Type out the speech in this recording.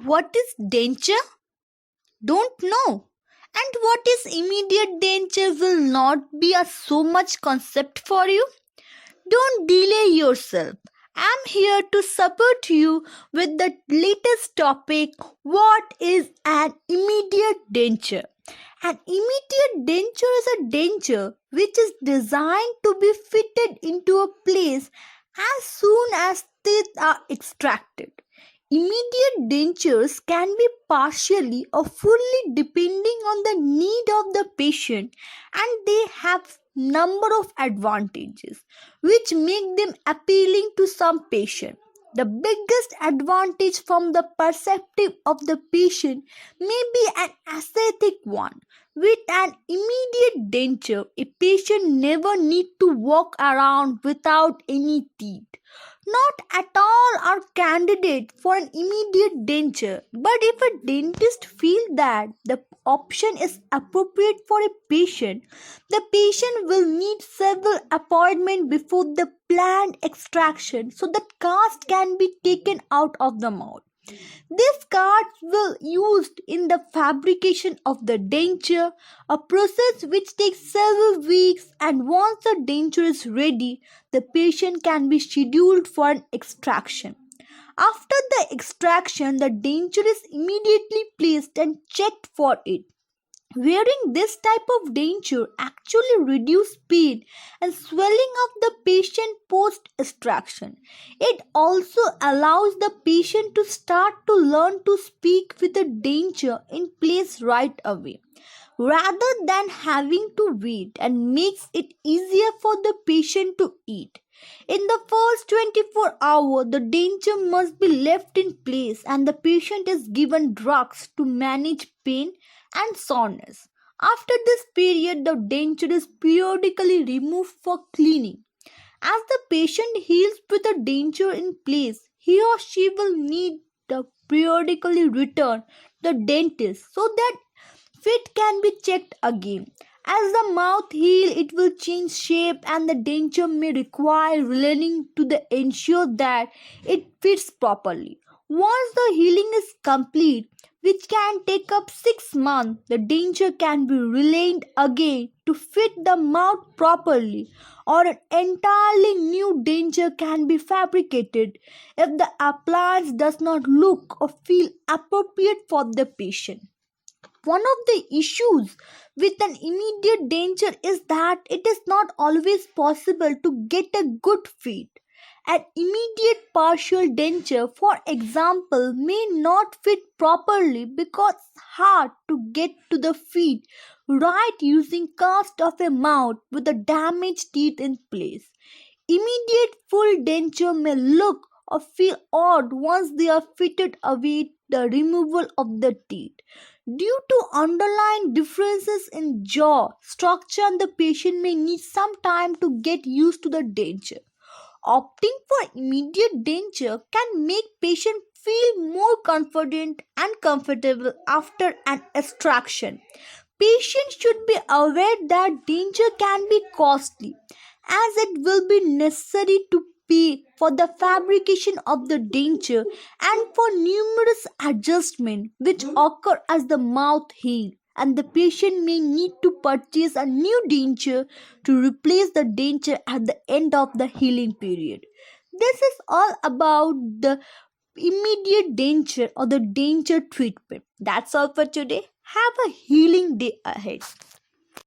what is denture? Don't know. And what is immediate denture will not be a so much concept for you. Don't delay yourself. I'm here to support you with the latest topic. What is an immediate denture? An immediate denture is a denture which is designed to be fitted into a place as soon as teeth are extracted. Immediate dentures can be partially or fully depending on the need of the patient, and they have number of advantages which make them appealing to some patient. The biggest advantage from the perspective of the patient may be an aesthetic one. With an immediate denture, a patient never need to walk around without any teeth. Not at all are candidate for an immediate denture, but if a dentist feels that the option is appropriate for a patient, the patient will need several appointments before the planned extraction so that cast can be taken out of the mouth. These cards will used in the fabrication of the denture, a process which takes several weeks, and once the denture is ready, the patient can be scheduled for an extraction. After the extraction, the denture is immediately placed and checked for it. Wearing this type of denture actually reduces pain and swelling of the patient post extraction. It also allows the patient to start to learn to speak with a denture in place right away, rather than having to wait, and makes it easier for the patient to eat. In the first 24 hours, the denture must be left in place and the patient is given drugs to manage pain and soreness. After this period, the denture is periodically removed for cleaning. As the patient heals with a denture in place, he or she will need to periodically return to the dentist so that fit can be checked again. As the mouth heals, it will change shape and the denture may require relaying to ensure that it fits properly. Once the healing is complete, which can take up 6 months, the denture can be relayed again to fit the mouth properly, or an entirely new denture can be fabricated if the appliance does not look or feel appropriate for the patient. One of the issues with an immediate denture is that it is not always possible to get a good fit. An immediate partial denture, for example, may not fit properly because it's hard to get to the feet right using cast of a mouth with the damaged teeth in place. Immediate full denture may look or feel odd once they are fitted away the removal of the teeth. Due to underlying differences in jaw structure, the patient may need some time to get used to the denture. Opting for immediate denture can make patient feel more confident and comfortable after an extraction. Patients should be aware that denture can be costly, as it will be necessary to pay for the fabrication of the denture and for numerous adjustments which occur as the mouth heals, and the patient may need to purchase a new denture to replace the denture at the end of the healing period. This is all about the immediate denture or the denture treatment. That's all for today. Have a healing day ahead.